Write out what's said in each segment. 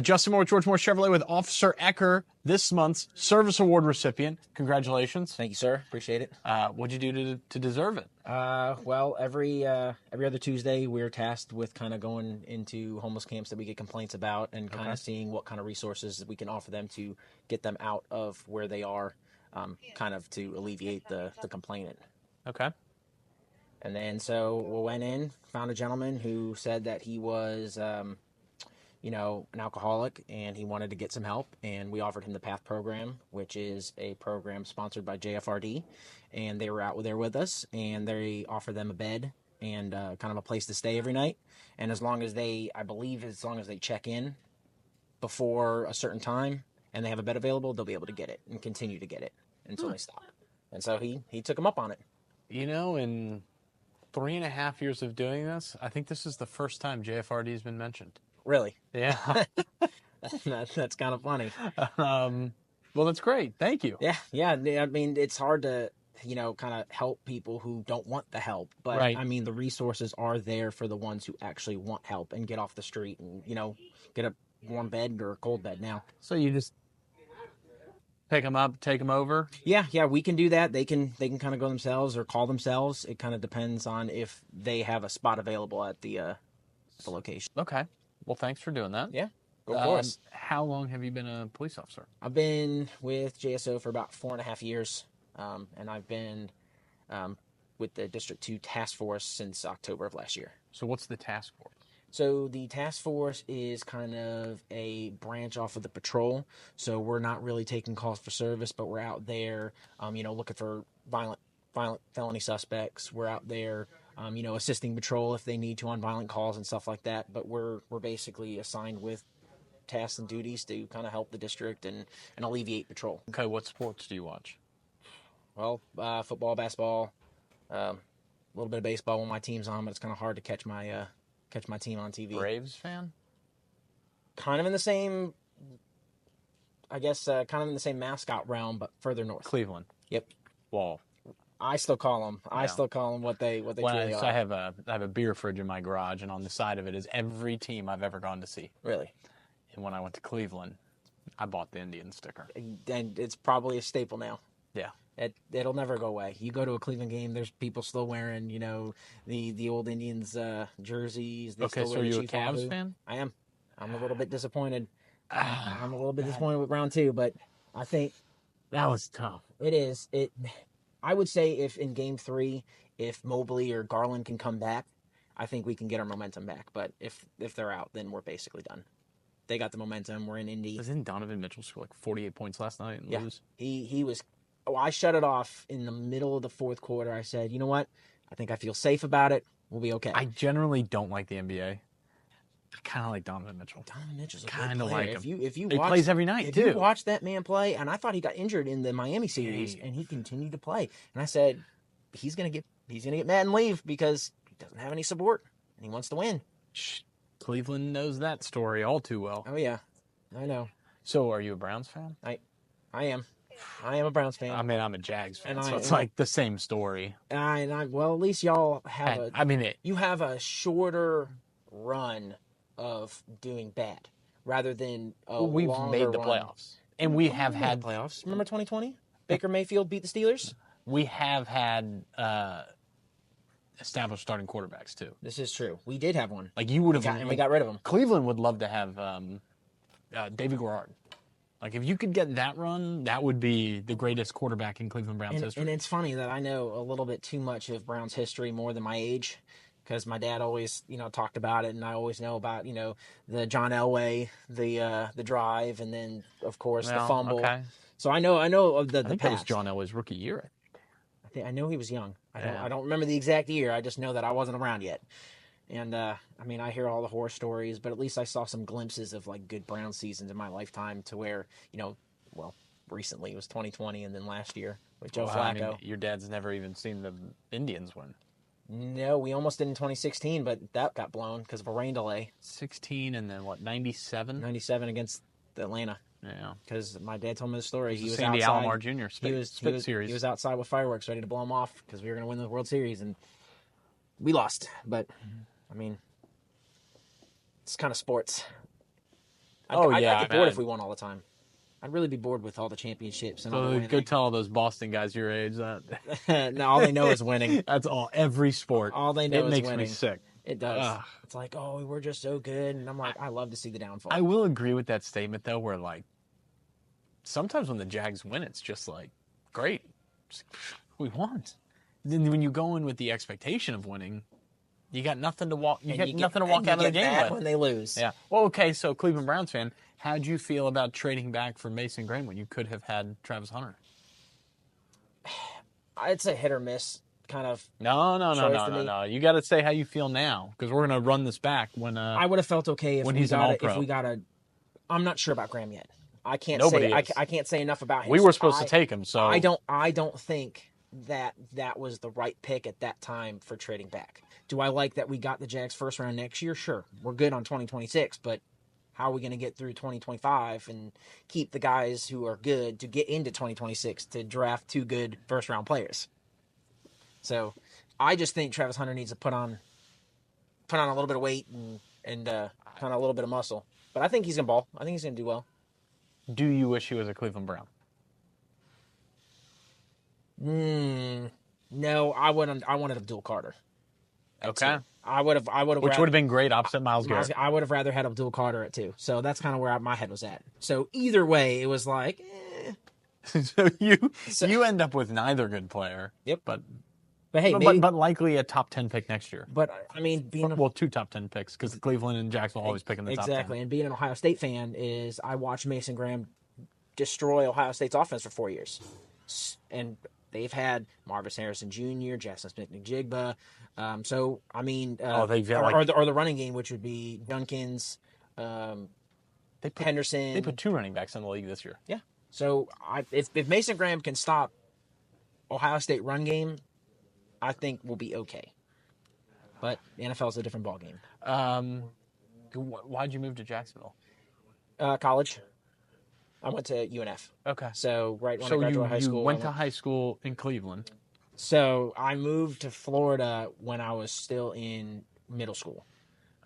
Justin Moore, George Moore Chevrolet with Officer Ecker, this month's Service Award recipient. Congratulations. Thank you, sir. Appreciate it. What'd you do to deserve it? Well, every other Tuesday, we're tasked with kind of going into homeless camps that we get complaints about and kind of seeing what kind of resources we can offer them to get them out of where they are, kind of to alleviate the complainant. Okay. And then so we went in, found a gentleman who said that he was, an alcoholic and he wanted to get some help. And we offered him the PATH program, which is a program sponsored by JFRD. And they were out there with us, and they offer them a bed and kind of a place to stay every night. And as long as they check in before a certain time and they have a bed available, they'll be able to get it and continue to get it until they stop. And so he took them up on it. In 3.5 years of doing this, I think this is the first time JFRD has been mentioned. Really? Yeah. That's kind of funny. Well, that's great. Thank you. Yeah. I mean, it's hard to, kind of help people who don't want the help. But, right. I mean, the resources are there for the ones who actually want help and get off the street and, get a warm bed or a cold bed now. So you just pick them up, take them over? Yeah, we can do that. They can kind of go themselves or call themselves. It kind of depends on if they have a spot available at the location. Okay. Well, thanks for doing that. Yeah, go for us. How long have you been a police officer? I've been with JSO for about 4.5 years, and I've been with the District 2 Task Force since October of last year. So what's the task force? So the task force is kind of a branch off of the patrol. So we're not really taking calls for service, but we're out there, looking for violent felony suspects. We're out there, assisting patrol if they need to on violent calls and stuff like that. But we're basically assigned with tasks and duties to kind of help the district and alleviate patrol. Okay, what sports do you watch? Well, football, basketball, a little bit of baseball when my team's on, but it's kind of hard to catch my team on TV. Braves fan? Kind of in the same, kind of in the same mascot realm, but further north. Cleveland. Yep. Wall. I still call them. I still call them what they truly are. I have a beer fridge in my garage, and on the side of it is every team I've ever gone to see. Really? And when I went to Cleveland, I bought the Indian sticker. And it's probably a staple now. Yeah. It'll never go away. You go to a Cleveland game, there's people still wearing, the old Indians jerseys. Okay, so are you a Cavs fan? I am. I'm a little bit disappointed. I'm a little bit disappointed with round 2, but I think that was tough. It is. I would say if in game 3, if Mobley or Garland can come back, I think we can get our momentum back. But if they're out, then we're basically done. They got the momentum. We're in Indy. Didn't Donovan Mitchell score like 48 points last night and lose? He was. Oh, I shut it off in the middle of the fourth quarter. I said, you know what? I think I feel safe about it. We'll be okay. I generally don't like the NBA. I kind of like Donovan Mitchell. Donovan Mitchell's a kind of player. like him. If you he watch, plays every night, if you watch that man play, and I thought he got injured in the Miami series, and he continued to play. And I said, he's gonna get mad and leave because he doesn't have any support, and he wants to win. Cleveland knows that story all too well. Oh yeah, I know. So, are you a Browns fan? I am. I am a Browns fan. I mean, I'm a Jags fan, so it's like the same story. Well, at least y'all have you have a shorter run of doing bad rather than we've made the playoffs. And we have had playoffs. Remember 2020? Baker Mayfield beat the Steelers? We have had established starting quarterbacks, too. This is true. We did have one. Like, you would have... And we got rid of him. Cleveland would love to have David Garrard. Like, if you could get that run, that would be the greatest quarterback in Cleveland Browns history. And it's funny that I know a little bit too much of Browns history more than my age, because my dad always, talked about it, and I always know about, the John Elway, the drive, and then, of course, the fumble. Okay. So I know of the I think past. that was John Elway's rookie year. I know he was young. I don't remember the exact year. I just know that I wasn't around yet. And, I hear all the horror stories, but at least I saw some glimpses of, good Brown seasons in my lifetime to where, recently it was 2020 and then last year with Joe Flacco. Your dad's never even seen the Indians win. No, we almost did in 2016, but that got blown because of a rain delay. 16 and then, 97? 97 against Atlanta. Yeah. Because my dad told me the story. He was Sandy outside. Alomar Jr. Series. He was outside with fireworks ready to blow them off because we were going to win the World Series, and we lost. But, it's kind of sports. I'd get bored if we won all the time. I'd really be bored with all the championships and all the So winning. go tell all those Boston guys your age that. No, all they know is winning. That's all. Every sport. All they know it is makes winning. me sick. It does. Ugh. It's like, oh, we're just so good, and I'm like, I love to see the downfall. I will agree with that statement though, where like sometimes when the Jags win, it's just like great, just, we won. Then when you go in with the expectation of winning, you got nothing to walk. You got nothing to walk out of the game with when they lose. Yeah. Well, okay. So Cleveland Browns fan, how'd you feel about trading back for Mason Graham when you could have had Travis Hunter? It's a hit or miss kind of. No. You got to say how you feel now because we're gonna run this back when. I would have felt okay if when we he's got an all-pro. if we got a. I'm not sure about Graham yet. I can't Nobody say is. I can't say enough about him. We were supposed to take him, so I don't think that was the right pick at that time for trading back. Do I like that we got the Jags first round next year? Sure, we're good on 2026, but how are we going to get through 2025 and keep the guys who are good to get into 2026 to draft 2 good first round players? So, I just think Travis Hunter needs to put on a little bit of weight and kind of a little bit of muscle. But I think he's going to ball. I think he's going to do well. do you wish he was a Cleveland Brown? No, I wouldn't. I wanted Abdul Carter. Okay. I would have. Which would have been great opposite Myles Garrett. I would have rather had Abdul Carter at 2. So that's kind of where my head was at. So either way, it was like, So you end up with neither good player. Yep. But hey, maybe, but likely a top 10 pick next year. But I mean, being 2 top 10 picks because Cleveland and Jacksonville always pick in the top 10. Exactly, and being an Ohio State fan is I watched Mason Graham destroy Ohio State's offense for 4 years, and they've had Marvis Harrison Jr., Jackson Smith-Njigba. So I mean, they've got or the running game, which would be Dunkins, Henderson. They put 2 running backs in the league this year. Yeah. So if Mason Graham can stop Ohio State run game, I think we'll be okay. But the NFL is a different ballgame. Why'd you move to Jacksonville? College. I went to UNF. Okay. So right when I graduated high school. You went to high school in Cleveland. So I moved to Florida when I was still in middle school.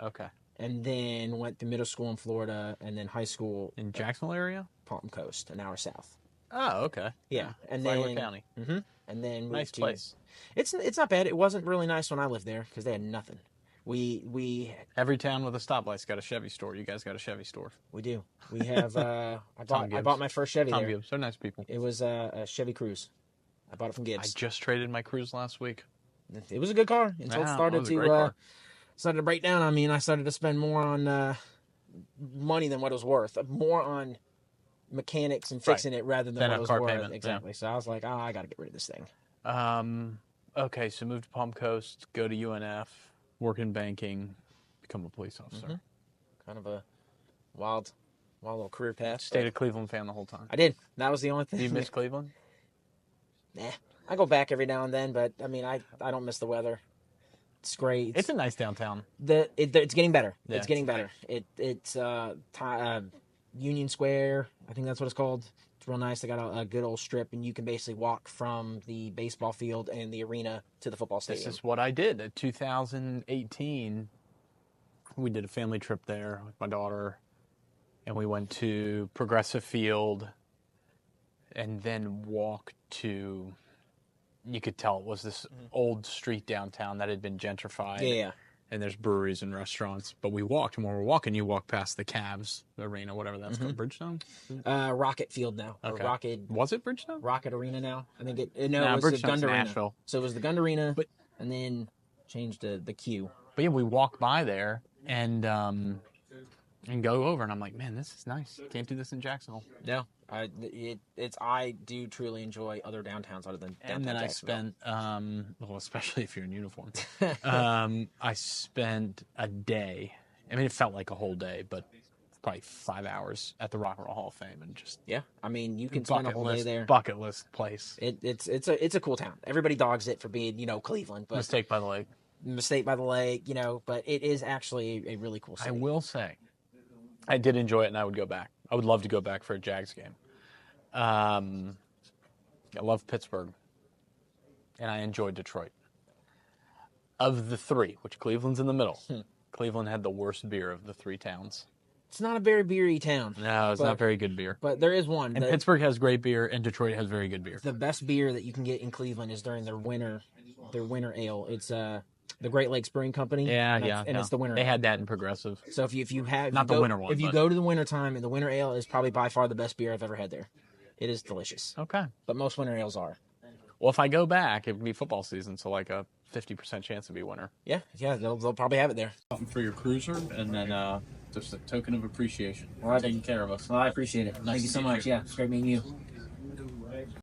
Okay. And then went to middle school in Florida and then high school. In Jacksonville area? Palm Coast, an hour south. Oh, okay. Yeah. And Flagler then County. Mm-hmm. And then moved nice place. It's not bad. It wasn't really nice when I lived there because they had nothing. We every town with a stoplight's got a Chevy store. You guys got a Chevy store. We do. We have. I bought my first Chevy there. Gibbs. They're nice people. It was a Chevy Cruze. I bought it from Gibbs. I just traded my Cruze last week. It was a good car until it started to break down. I mean, I started to spend more on money than what it was worth. More on mechanics and fixing it rather than what it was worth. Payment. Exactly. Yeah. So I was like, I got to get rid of this thing. Okay, so move to Palm Coast, go to UNF, work in banking, become a police officer. Mm-hmm. Kind of a wild little career path. Stayed a Cleveland fan the whole time. I did. That was the only thing. Do you miss Cleveland? Nah. I go back every now and then, but I mean, I don't miss the weather. It's great. It's a nice downtown. It's getting better. Yeah. It's getting better. It's Union Square. I think that's what it's called. It's real nice. They got a good old strip, and you can basically walk from the baseball field and the arena to the football stadium. This is what I did. In 2018, we did a family trip there with my daughter, and we went to Progressive Field and then walked to, you could tell it was this old street downtown that had been gentrified. Yeah. And there's breweries and restaurants. But we walked, and when we're walking, you walk past the Cavs arena, whatever that's called. Bridgestone? Rocket Field now. Okay. Rocket. Was it Bridgestone? Rocket Arena now. I think it was Bridgestone's the Gund Arena. Nashville. So it was the Gund Arena, and then changed to the Q. But yeah, we walk by there and go over, and I'm like, man, this is nice. Can't do this in Jacksonville. No, I do truly enjoy other downtowns other than downtown And then I Jacksonville. spent, especially if you're in uniform, I spent a day. I mean, it felt like a whole day, but probably 5 hours at the Rock and Roll Hall of Fame, and just yeah. I mean, you can spend a whole day there. Bucket list place. It's a cool town. Everybody dogs it for being Cleveland, but Mistake by the Lake. Mistake by the Lake, but it is actually a really cool city. I will say, I did enjoy it, and I would go back. I would love to go back for a Jags game. I love Pittsburgh, and I enjoyed Detroit. Of the 3, which Cleveland's in the middle, Cleveland had the worst beer of the 3 towns. It's not a very beery town. No, it's not very good beer. But there is one. And Pittsburgh has great beer, and Detroit has very good beer. The best beer that you can get in Cleveland is during their winter ale. It's the Great Lakes Brewing Company. Yeah, and it's the winter. They ale. had that in Progressive. So if you have not the winter one, if you go to the winter time, and the winter ale is probably by far the best beer I've ever had there. It is delicious. Okay. But most winter ales are. Well, if I go back, it would be football season, so like a 50% chance to be winter. Yeah, they'll probably have it there. Something for your cruiser, and then just a token of appreciation. Well, taking care of us. Well, I appreciate it. Thank you so much. Yeah, it's great meeting you.